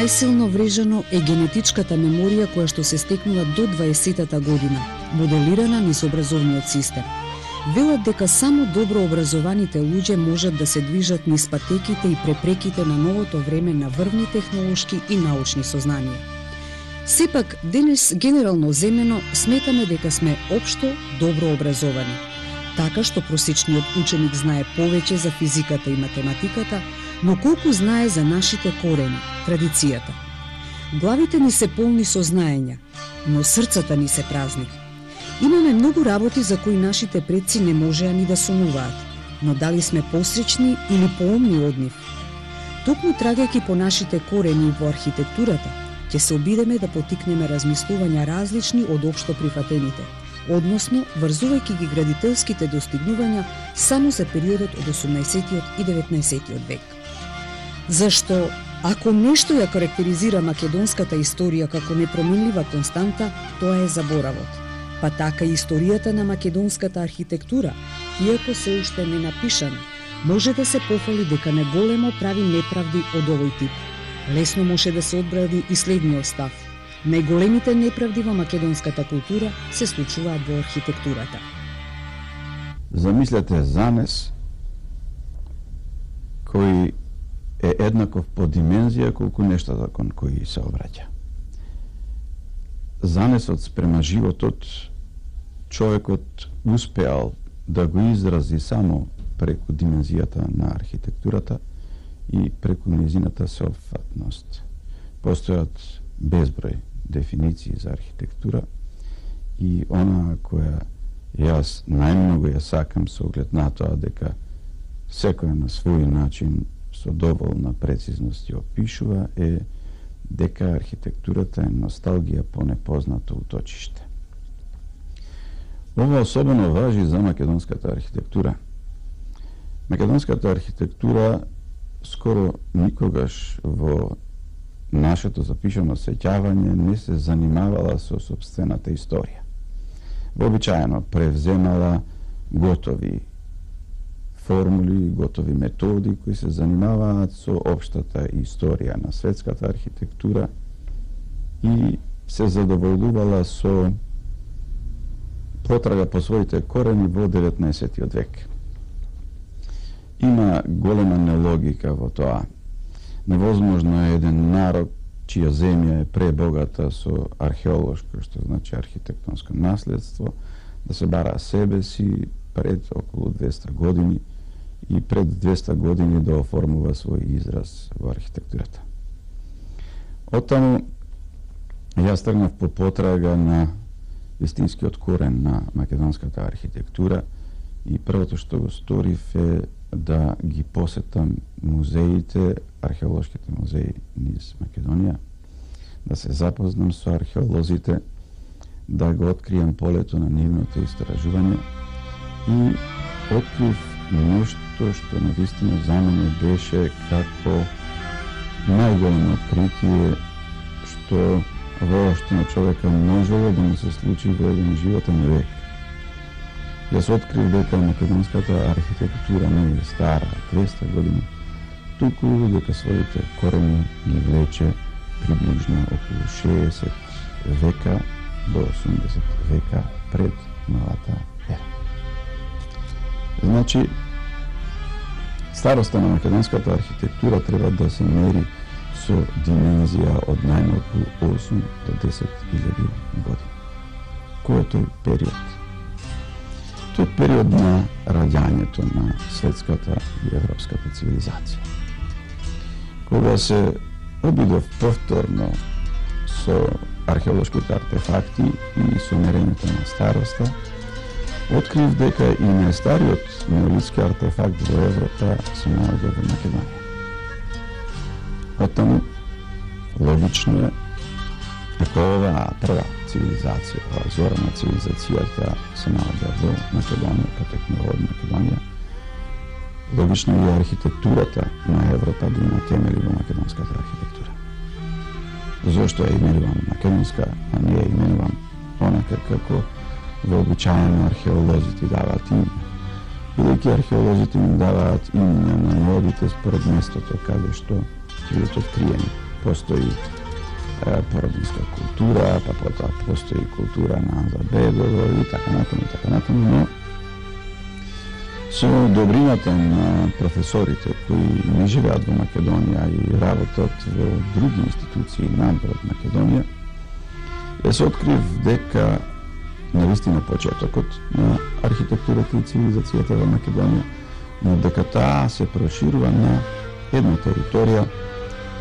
најсилно врежано е генетичката меморија која што се стекнува до 20-та година, моделирана низ образовниот систем. Велат дека само добро образованите луѓе можат да се движат низ патеките и препреките на новото време на врвни технолошки и научни сознанија. Сепак, денес генерално земено сметаме дека сме општо добро образовани, така што просечниот ученик знае повеќе за физиката и математиката, но колку знае за нашите корени, традицијата. Главите ни се полни со знаења, но срцата ни се празни. Имаме многу работи за кои нашите предци не можеа ни да сонуваат, но дали сме посречни или поумни од нив? Токму трагејќи по нашите корени во архитектурата, ќе се обидеме да потикнеме размислувања различни од општо прифатените, односно врзувајќи ги градителските достигнувања само за периодот од 18 и 19 век. Зашто, ако нешто ја карактеризира македонската историја како непроменлива константа, тоа е заборавот. Па така и историјата на македонската архитектура, иако се уште не напишана, може да се пофали дека неголемо прави неправди од овој тип. Лесно може да се одбрани и следниот став. Најголемите неправди во македонската култура се случуваат во архитектурата. Замислете занес кој е еднаков по димензија колку нештата кон кои се обраќа. Занесот спрема животот, човекот успеал да го изрази само преку димензијата на архитектурата и преку нејзината сеопфатност. Постојат безброј дефиниции за архитектура и она која јас најмногу ја сакам со оглед на тоа дека секоја на свој начин со доволна прецизност ја опишува е дека архитектурата е носталгија по непознато уточиште. Ова особено важи за македонската архитектура. Македонската архитектура скоро никогаш во нашето запишано сеќавање не се занимавала со сопствената историја. Вообичаено превземала готови формули, готови методи кои се занимаваат со општата историја на светската архитектура и се задоволувала со потрага по своите корени во 19 век. Има голема нелогика во тоа. Невозможно е еден народ чија земја е пребогата со археолошко, што значи архитектонско наследство, да се бара себе си пред околу 200 години и пред 200 години да оформува свој израз во архитектурата. Оттаму јас тргнав по потрага на вистинскиот корен на македонската архитектура и првото што го сторив е да ги посетам музеите, археолошките музеи низ Македонија, да се запознам со археолозите, да го откријам полето на нивното истражување и открив нешто што навистина за мене беше како најголемо откритие што воопшто на човека можело да му се случи во еден животен век. Јас открив дека македонската архитектура не е стара 200 години, туку дека своите корени ги влече приближно околу 60 века до 80 века пред новата ера. Значи, староста на македонската архитектура треба да се мери со димензија од најмалку 8 до 10.000 години. Кој е тој период? Тој е период на раѓањето на светската и европската цивилизација. Кога се обидов повторно со археолошките артефакти и со мерењето на староста, открив дека и најстариот неолитски артефакт во Европа се наоѓа во Македонија. Оттаму, логично е, ако оваа прва цивилизација, оваа зора на цивилизацијата се наоѓа во Македонија, потекнува од Македонија, логично е архитектурата на Европа да има темели во македонската архитектура. Зошто ја именувам македонска, а не ја именувам онака како вообичаено археолозите даваат име. Бидејќи археолозите им даваат имења на народите според местото каде што ќе бидат откриени постои породинска култура, па потоа постои култура на Анзабедово и така натаму, но со добрината на професорите кои не живеат во Македонија и работат во други институции надвор од Македонија, се открив дека навистина почетокот на архитектурата и цивилизацијата во Македонија, но дека таа се проширува на една територија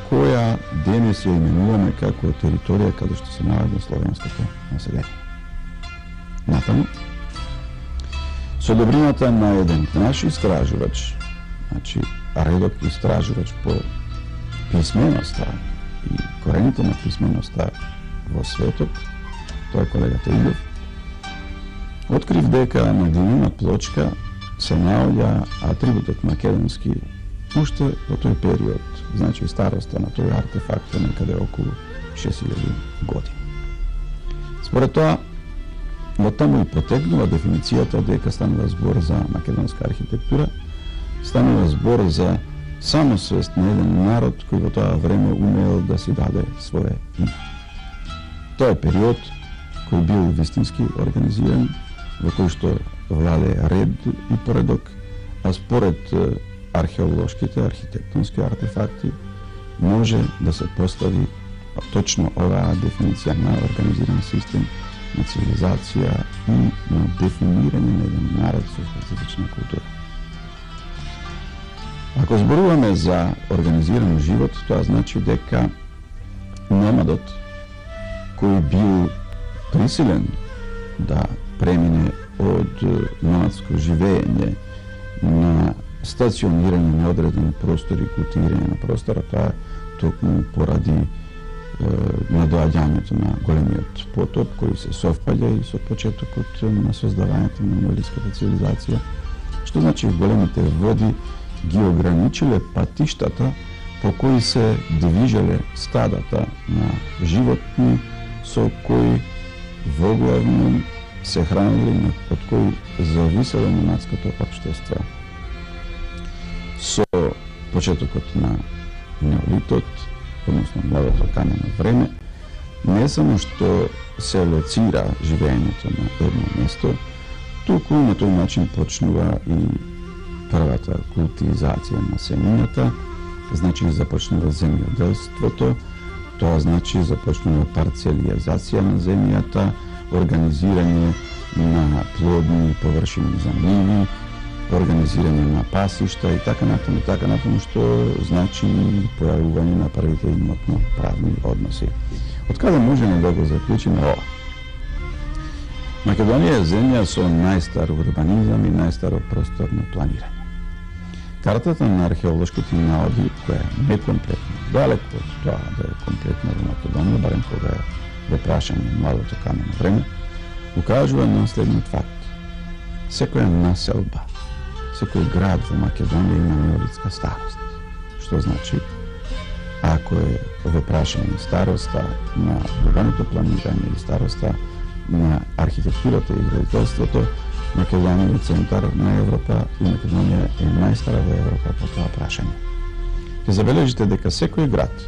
која денес ја именуваме како територија каде што се наоѓа словенското население. Натаму, со добрината на еден наш истражувач, значи редок истражувач по писменоста и корените на писменоста во светот, тој е колегата Илов, открив дека на глинена плочка се наоѓа атрибутот македонски уште во тој период, значи староста на тој артефакт е некаде околу 6000 години. Според тоа, во таму и потекнува дефиницијата дека станува збор за македонска архитектура, станува збор за самосвест на еден народ кој во тоа време умеел да си даде свое име. Тоа е период кој бил вистински организиран, во кој што владе ред и поредок, а според археолошките, архитектонски артефакти, може да се постави точно оваа дефиниција на организиран систем, на цивилизација и на дефинирање на еден народ со специфична култура. Ако зборуваме за организиран живот, тоа значи дека номадот кој бил присилен да премине од номадско живење на стационирање на одреден простор и култивирање на простора, тоа токму поради надоаѓањето на големиот потоп кој се совпаѓа и со почетокот на создавањето на неолитската цивилизација, што значи големите води ги ограничиле патиштата по кои се движеле стадата на животни со кои воглавно се хранили, од кои зависело номадското општество. Со почетокот на неолитот, односно младото камено време, не само што се лоцира живењето на едно место, туку на тој начин почнува и првата култивизација на семењата, значи започнува земјоделството, тоа значи започнува парцелизација на земјата, организирање на плодни површини за ниви, организирање на пасишта и така натаму, што значи појавување на првите имотно-правни односи. Од каде можеме да го заклучиме ова? Македонија е земја со најстар урбанизам и најстаро просторно планирање. Картата на археолошките наоди, која е некомплетна, далеко од тоа да е комплетна во Македонија, барем кога е во прашање младото камено време, укажува на следниот факт. Секоја населба, секој град во Македонија има неолитска старост. Што значи, ако е во прашање староста на урбаното планирање и староста на архитектурата и градителството, Македонија е центар на Европа и Македонија е најстара во Европа по тоа прашање. Ќе забележите дека секој град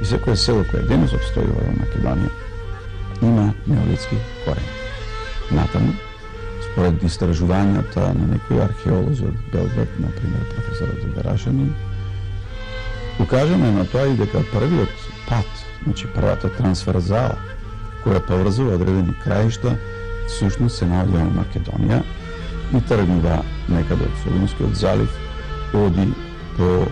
и секој село кое денес обстојува во Македонија има неолитски корени. Натаму, според истражувањата на некои археолози од Белград, например професорот Берашанин, укажаме на тоа и дека првиот пат, значи првата трансферзала која поврзува одредени краишта, всушност се наоѓа во Македонија и тргнува некаде од Солунскиот залив, оди по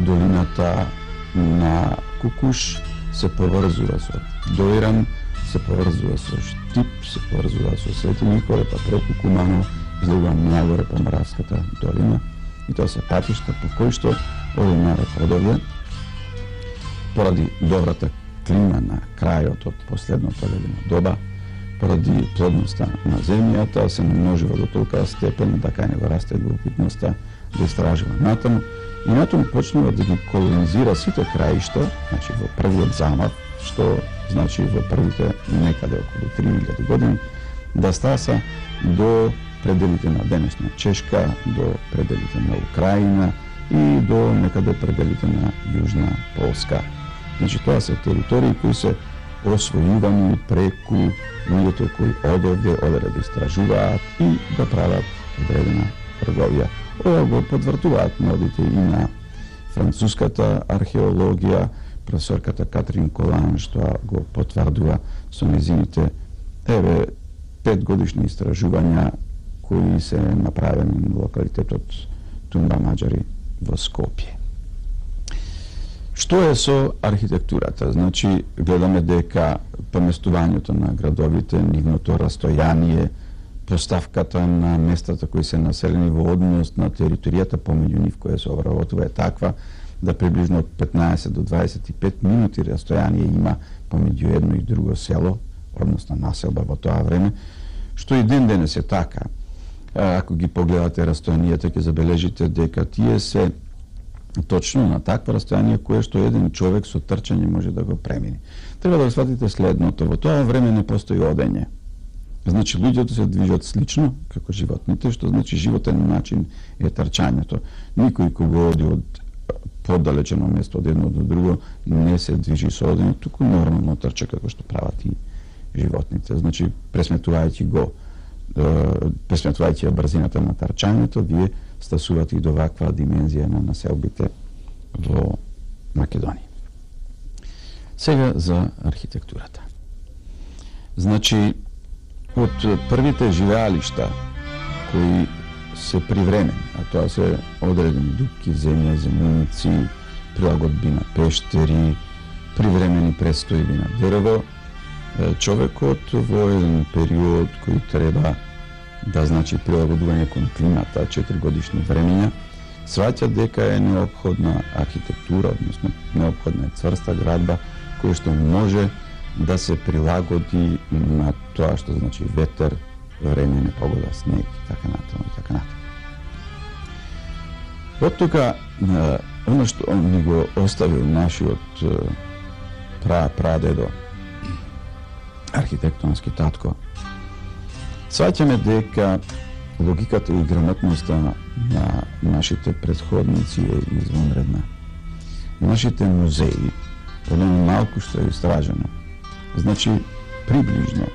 долината на Кукуш, се поврзува со Доиран, се поврзува со Штип, се поврзува со Свети Николе, па преку Куманово, излегува нагоре по Моравската долина и тоа се патишта по кои што овој народ одове поради добрата клима на крајот од последното ледено доба, поради плодноста на земјата, се намножува до толкова степен да кај него расте любопитноста да истражува натаму и натаму почнува да ги колонизира сите краишта, значи во првиот замав, што значи во првите некаде околу 3000 години, да стаса до пределите на денешна Чешка, до пределите на Украина и до некаде пределите на Јужна Полска. Значи тоа се територии кои се освојувани преку луѓето кои одевде да истражуваат и да прават одредена трговија. Ова го подвртуваат модите и на француската археологија, професорката Катрин Колан, што го потврдува со незините 5-годишни истражувања кои се направени на локалитетот Тумба Маџари во Скопје. Што е со архитектурата? Значи, гледаме дека поместувањето на градовите, нивното растојание, поставката на местата кои се населени во однос на територијата помеѓу нив која се обработува е таква да приближно од 15 до 25 минути растојание има помеѓу едно и друго село, односно населба во тоа време, што и ден денес е така. Ако ги погледате растојанијата, ќе забележите дека тие се точно на таква растојание кое што еден човек со трчање може да го премини. Треба да сватите следното, во тоа време не постои одење. Значи, луѓето се движат слично, како животните, што значи животен начин е трчањето. Никој кога оди од поддалечено место од едно до друго не се движи со одење, туку нормално трча како што прават и животните. Значи, пресметувајќи брзината на трчањето, вие стасувате и до ваква димензија на населбите во Македонија. Сега за архитектурата. Значи, од првите живеалишта кои се привремени, а тоа се одредени дупки, земја, земјуници, прилагодби на пештери, привремени престојби на дрво, човекот во еден период кој треба да значи прилагодување кон климата, 4 годишни времења, сваќа дека е неопходна архитектура, односно неопходна е цврста градба, која што може да се прилагоди на тоа што значи ветер, време, непогода, снег и така натаму и така натаму. Од тука, оно што ни го оставил нашиот прадедо, архитектонски татко, сваќаме дека логиката и грамотноста на нашите предходници е извонредна. Нашите музеи, одно малку што е истражено, значи приближно,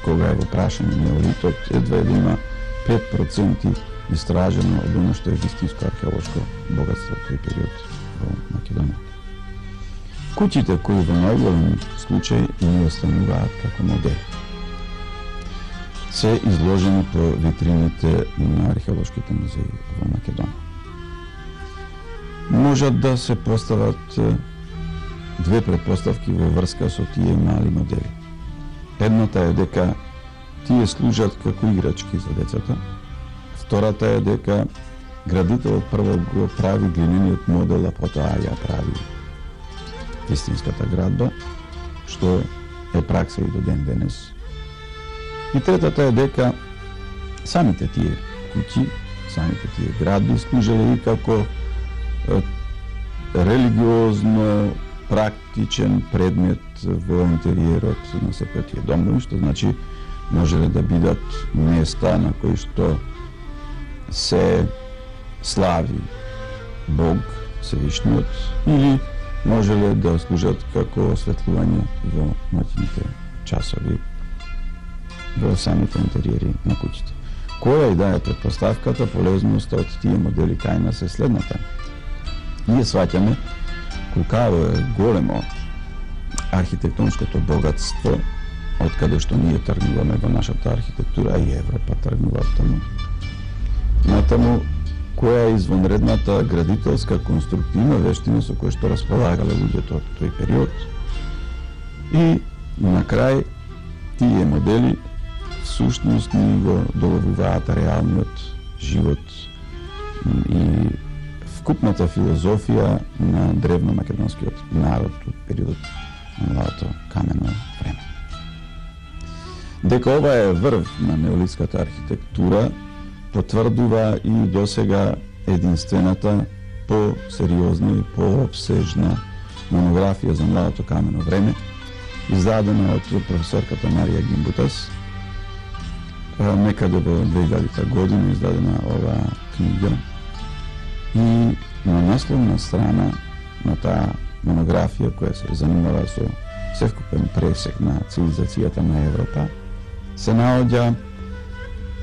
кога е во прашање неолитот, едва да има 5% истражено од оно што е вистинско археолошко богатство во тој период во Македонија. Куќите кои во најголем случај не остануваат како модели се изложени по витрините на археолошките музеи во Македонија. Можат да се постават две предпоставки во врска со тие мали модели. Едната е дека тие служат како играчки за децата. Втората е дека градителот прво го прави глинениот модел, а потоа ја прави истинската градба, што е пракса и до ден денес. И третата е дека самите тие куќи, самите тие градби служеле и како религиозно практичен предмет во интериерот на секој тие домови, што значи можеле да бидат места на кои што се слави Бог Севишниот или можеле да служат како осветлување во ноќните часови во самите интериери на куќите. Која и да е предпоставката, полезноста од тие модели кај нас е следната. Ние сваќаме колкаво е големо архитектонското богатство од каде што ние тргнуваме во нашата архитектура и Европа тргнува таму. Натаму која е извонредната градителска конструктивна вештина со која што располагале луѓето од тој период. И на крај тие модели всушност ни го доловуваат реалниот живот и вкупната филозофија на древномакедонскиот народ од периодот на младото камено време. Дека ова е врв на неолитската архитектура потврдува и досега единствената по-сериозна и по-обсежна монографија за младото камено време, издадена од професорката Марија Гимбутас, некаде во 2000 година издадена оваа книга. И на насловна страна на таа монографија која се занимава со севкупен пресек на цивилизацијата на Европа, се наоѓа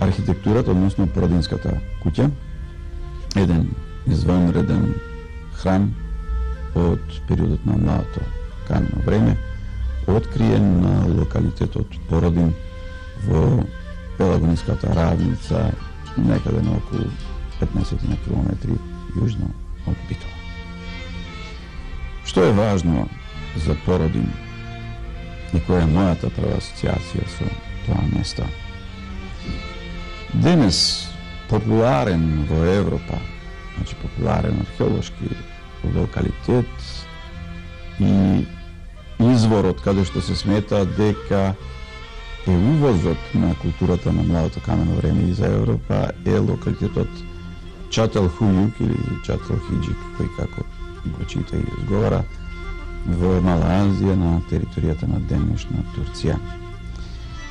архитектурата, односно породинската куќа, еден извонреден храм од периодот на младото камено време, откриен на локалитетот Породин во Пелагониската равница, некаде на околу 15 на километри јужно од Битола. Што е важно за Породин и која е мојата прва асоциација со тоа место? Денес популарен во Европа, значи популарен археолошки локалитет и изворот каде што се смета дека е увозот на културата на младото камено време и за Европа е локалитетот Чателхујук или Чателхиџик, кој како го чита и изговара, во Мала Азија на територијата на денешна Турција.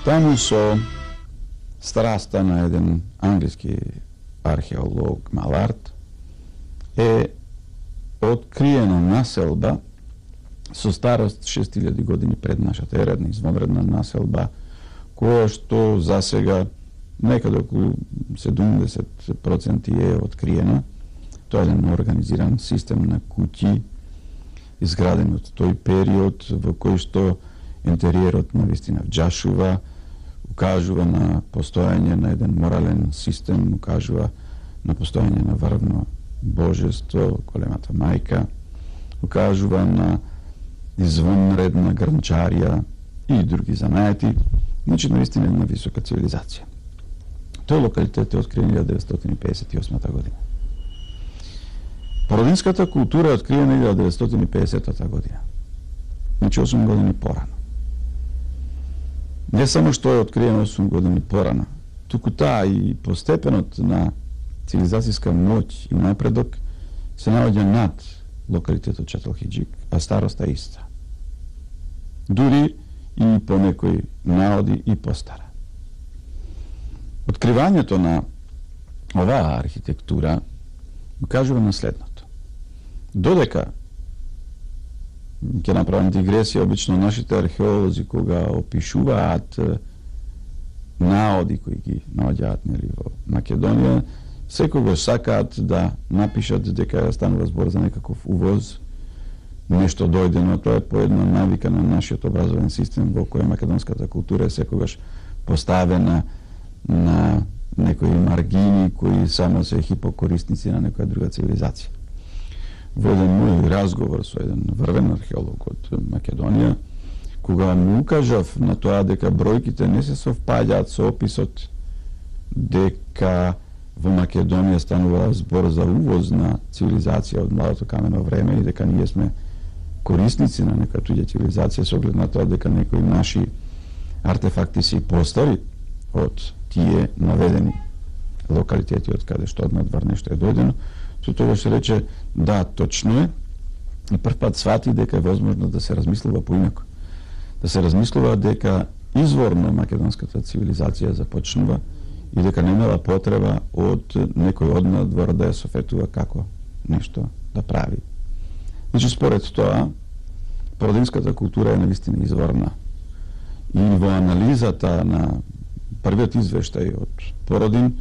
Таму со страста на еден англиски археолог Малард е откриена населба со старост 6000 години пред нашата ера, една извонредна населба, која што засега некаде околу 70% е откриена. Тоа е еден организиран систем на куќи, изградени од тој период, во кој што интериерот на вистина вџашува, укажува на постојање на еден морален систем, укажува на постојање на врвно божество, големата мајка, укажува на извонредна гранчарија и други занаети, значи наистина една висока цивилизација. Тој локалитет е откриен 1958 година. Породинската култура е откриена 1950 година. Значи 8 години порано. Не само што е откриена 8 години порано, туку таа и постепенот на цивилизацијска моќ и напредок се наоѓа над локалитетот Чателхиџик, а староста иста. Дури и по некои наоди и постара. Откривањето на оваа архитектура кажува на следното. Додека ќе направам дигресија, обично нашите археолози кога опишуваат наоди кои ги наоѓаат нели во Македонија, секогаш сакаат да напишат дека станува збор за некаков увоз, нешто дојдено. Тоа е по една навика на нашиот образовен систем во кој македонската култура е секогаш поставена на некои маргини кои само се хипокорисници на некоја друга цивилизација. Во еден мој разговор со еден врвен археолог од Македонија, кога му укажав на тоа дека бројките не се совпаѓаат со описот дека во Македонија станува збор за увоз на цивилизација од младото камено време и дека ние сме корисници на некоја туѓа цивилизација со оглед на тоа дека некои наши артефакти се постари од тие наведени локалитети од каде што однадвор нешто е дојдено, тоа се рече да, точно е, и прв пат свати дека е возможно да се размислува поинаку. Да се размислува дека изворно македонската цивилизација започнува и дека немала потреба од некој однадвор да ја софетува како нешто да прави. Значи, според тоа, породинската култура е навистина изворна. И во анализата на првиот извештај од Породин,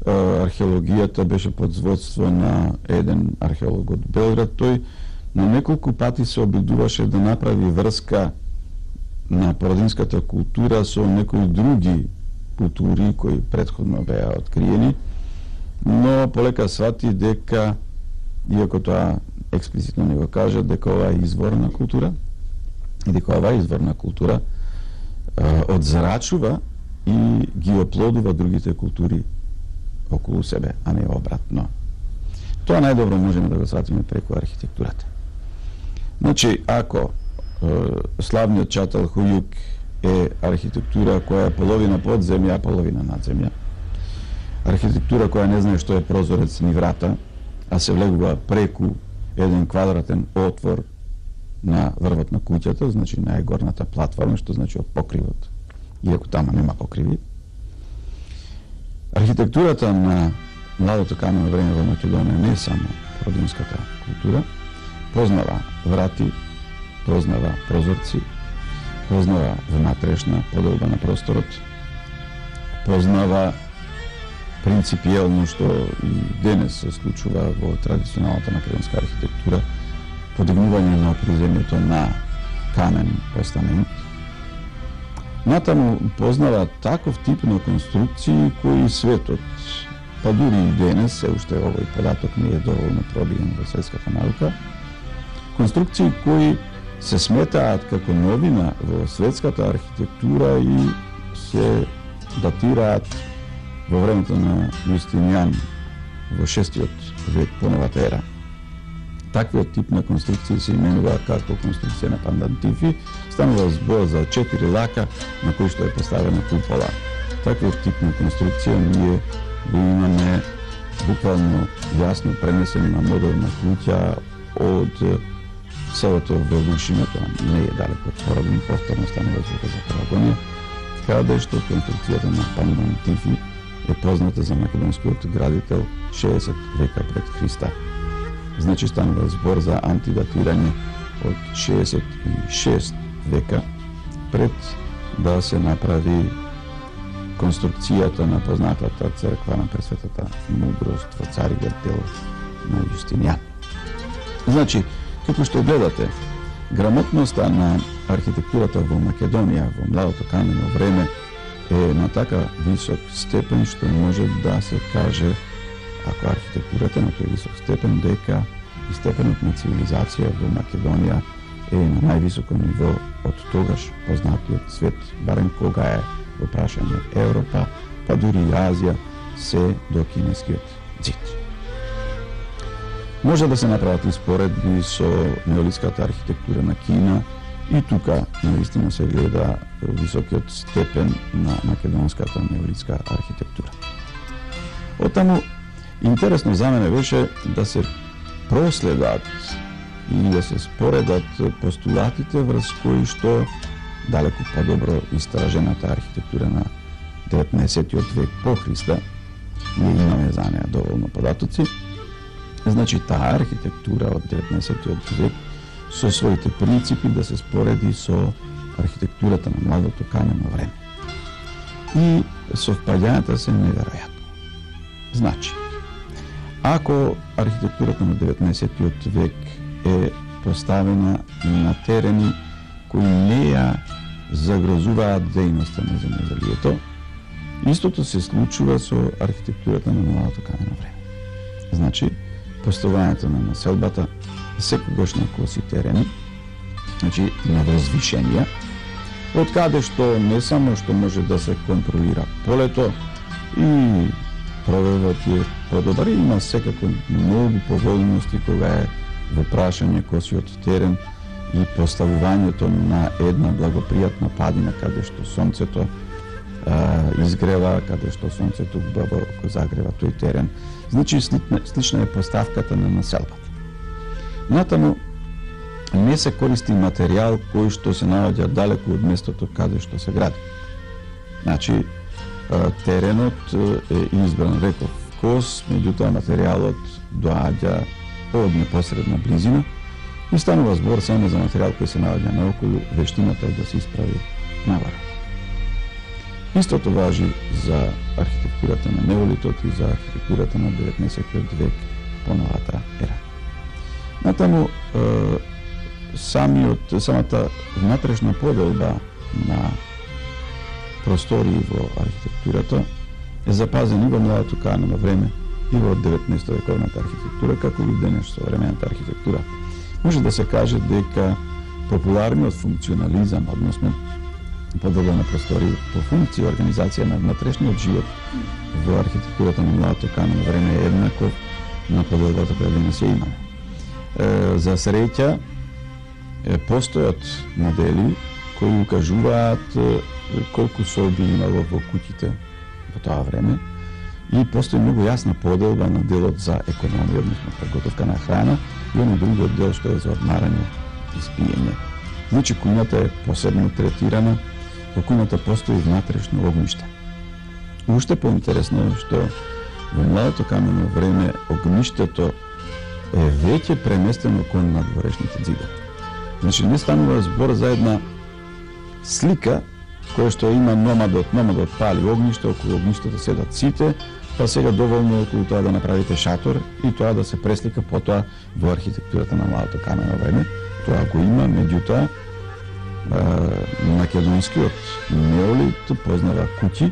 археологијата беше под водство на еден археолог од Белград. Тој на неколку пати се обидуваше да направи врска на породинската култура со некои други култури кои претходно беа откриени, но полека свати дека, иако тоа експлицитно не го кажа, дека ова е изворна култура и дека оваа изворна култура одзрачува и ги оплодува другите култури околу себе, а не обратно. Тоа најдобро можеме да го сватиме преку архитектурата. Значи, ако славниот Чателхујук е архитектура која е половина под земја, а половина над земја, архитектура која не знае што е прозорец ни врата, а се влегува преку еден квадратен отвор на врвот на куќата, значи најгорната платформа, што значи од покривот, иако тама нема покриви. Архитектурата на младото камено време во Македонија не е само породинската култура, познава врати, познава прозорци, познава внатрешна поделба на просторот, познава принципијално што и денес се случува во традиционалната македонска архитектура, подигнување на приземјето на камен постамент. Натаму познава таков тип на конструкции кои светот, па дури и денес, се уште овој податок не е доволно пробиен во светската наука, конструкции кои се сметаат како новина во светската архитектура и се датираат во времето на Јустинијан во 6 век по новата ера. Таквиот тип на конструкции се именува како конструкција на пандантифи. Станува збор за 4 лака на кои што е поставена купола. Таквиот тип на конструкција ние го имаме буквално јасно пренесено на модерна куќа од селото Велушино, тоа не е далеко од Парагон, повторно станува збор за Парагонија, каде што конструкцијата на пандантифи е позната за македонскиот градител 60 века пред Христа. Значи станува збор за антидатирање од 66 века пред да се направи конструкцијата на познатата црква на Пресветата мудрост во Цариград дело на Јустинијан. Значи, како што гледате, грамотноста на архитектурата во Македонија во младото камено време е на така висок степен што може да се каже, ако архитектурата на тој висок степен, дека и степенот на цивилизација во Македонија е на највисоко ниво од тогаш познатиот свет, барем кога е во прашање Европа, па дури и Азија, се до кинескиот ѕид. Може да се направат и споредби со неолитската архитектура на Кина и тука наистина се гледа високиот степен на македонската неолитска архитектура. Оттаму, интересно за мене беше да се проследат и да се споредат постулатите врз кои што далеку подобро истражената архитектура на 19. век по Христа, ние имаме за неја доволно податоци. Значи, таа архитектура од 19. век со своите принципи да се спореди со архитектурата на младото камено време. И совпаѓањата се неверојатни. Значи, ако архитектурата на 19. век е поставена на терени кои не ја загрозуваат дејноста на земјоделието, истото се случува со архитектурата на младото камено време. Значи, поставувањето на населбата секогаш на коси терени, значи на возвишенија, од каде што не само што може да се контролира полето и провевот е подобар, има секако многу поволности кога е во прашање косиот терен и поставувањето на една благопријатна падина каде што сонцето изгрева, каде што сонцето убаво го загрева тој терен. Значи, слична е поставката на населбата. Натаму, не се користи материјал кој што се наоѓа далеку од местото каде што се гради. Значи, теренот е избран, реков, кос, меѓутоа материјалот доаѓа од непосредна близина и станува збор само за материјал кој се наоѓа наоколу, вештината е да се исправи навара. Истото важи за архитектурата на неолитот и за архитектурата на 19. век по новата ера. Натаму, самата внатрешна поделба на простори во архитектурата е запазен и во младото камено време и во 19. вековната архитектура, како и денес современата архитектура. Може да се каже дека популарниот функционализам, односно поделба на простори по функција, организација на внатрешниот живот во архитектурата на младото камено време е еднаков на поделбата која денес ја имаме. За среќа, постојат модели кои укажуваат колку соби имало во куќите во тоа време и постои многу јасна поделба на делот за економија, односно подготовка на храна и оној другиот дел што е за одмарање и спиење. Значи, куњата е посебно третирана, во куњата постои внатрешно огниште. Уште поинтересно е што во младото камено време огништето е веќе преместено кон надворешните ѕидови. Значи, не станува збор за една слика која што има номадот пали огниште, околу огништето седат сите, па сега доволно околу тоа да направите шатор и тоа да се преслика потоа во архитектурата на младото камено време. Тоа го има, меѓутоа македонскиот неолит познава куќи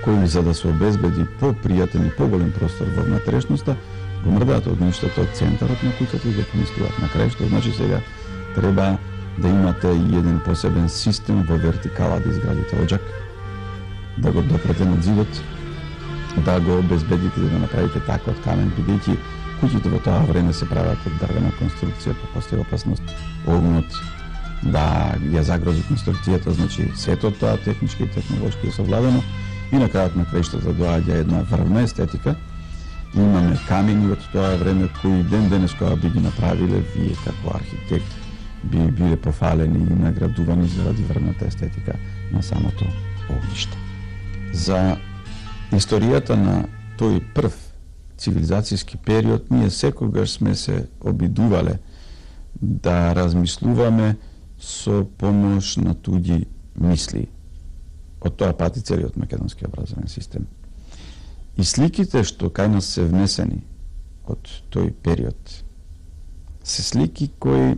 кои за да се обезбеди попријатен и поголем простор во внатрешноста, го мрдаат огништето од центарот на куќата и го поместуваат на крај, што значи сега треба да имате и еден посебен систем во вертикала да изградите оџак, да го допрете над зидот, да го обезбедите да направите така од камен, бидејќи куќите во тоа време се прават од дрвена конструкција, па постои опасност огнот да ја загрози конструкцијата, значи сето тоа технички и технолошки е совладено и на крајот на краиштата доаѓа една врвна естетика. Имаме камени од тоа време кои ден денес кога би ги направиле, вие како архитект би биле пофалени и наградувани заради врвната естетика на самото огниште. За историјата на тој прв цивилизацијски период ние секогаш сме се обидувале да размислуваме со помош на туѓи мисли. Од тоа пати целиот македонски образовен систем. И сликите што кај нас се внесени од тој период се слики кои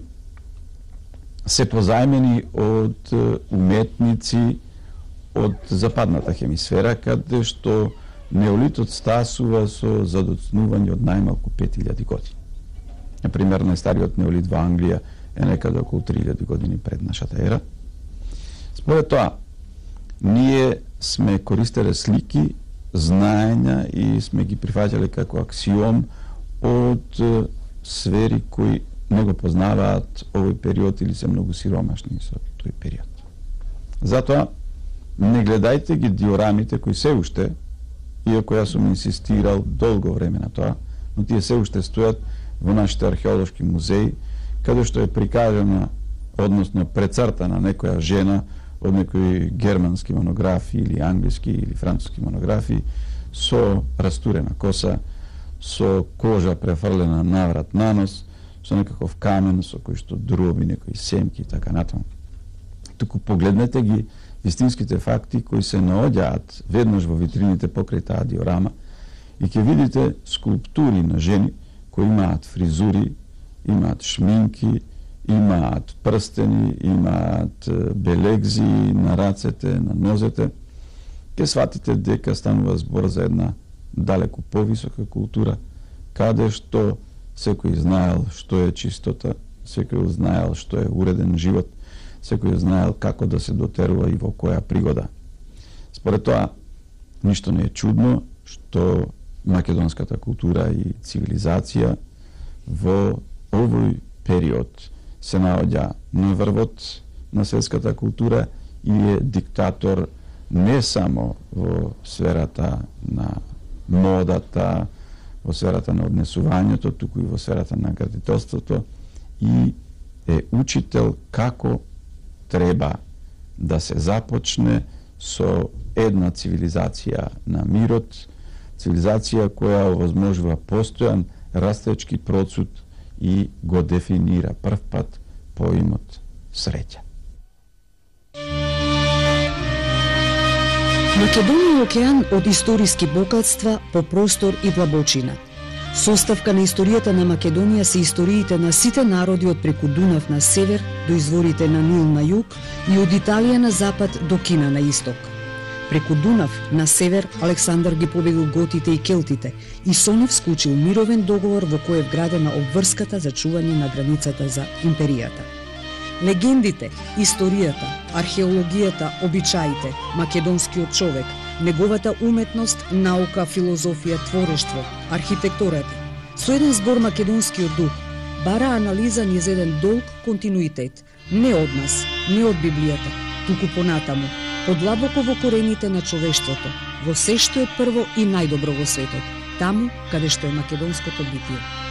се позајмени од уметници од западната хемисфера, каде што неолитот стасува со задоцнување од најмалку 5000 години. Например, најстариот неолит во Англија е некаде околу 3000 години пред нашата ера. Според тоа, ние сме користеле слики, знаења и сме ги прифаќале како аксиом од сфери кои не го познаваат овој период или се многу сиромашни со тој период. Затоа, не гледајте ги диорамите кои се уште, иако јас сум инсистирал долго време на тоа, но тие се уште стојат во нашите археолошки музеи, каде што е прикажана, односно прецртана некоја жена од некои германски монографии или англиски или француски монографии со растурена коса, со кожа префрлена наврат на нос, со некаков камен со кој што дроби некои семки и така натаму. Туку погледнете ги вистинските факти кои се наоѓаат веднаш во витрините покрај таа диорама и ќе видите скулптури на жени кои имаат фризури, имаат шминки, имаат прстени, имаат белегзи на рацете, на нозете. Ке сватите дека станува збор за една далеку повисока култура, каде што секој знаел што е чистота, секој знаел што е уреден живот, секој знаел како да се дотерува и во која пригода. Според тоа, ништо не е чудно што македонската култура и цивилизација во овој период се наоѓа на врвот на светската култура и е диктатор не само во сферата на модата, во сферата на однесувањето, туку и во сферата на градителството и е учител како треба да се започне со една цивилизација на мирот, цивилизација која овозможува постојан растечки процут и го дефинира прв пат поимот среќа. Македонија е океан од историски богатства по простор и длабочина. Составка на историјата на Македонија се историите на сите народи од преку Дунав на север до изворите на Нил на југ и од Италија на запад до Кина на исток. Преку Дунав на север Александар ги победил готите и келтите и со нив склучил мировен договор во кој е вградена обврската за чување на границата за империјата. Легендите, историјата, археологијата, обичаите, македонскиот човек, неговата уметност, наука, филозофија, творештво, архитектурата. Со еден збор македонскиот дух бара анализа низ еден долг континуитет, не од нас, не од Библијата, туку понатаму, подлабоко во корените на човештвото, во се што е прво и најдобро во светот, таму каде што е македонското битие.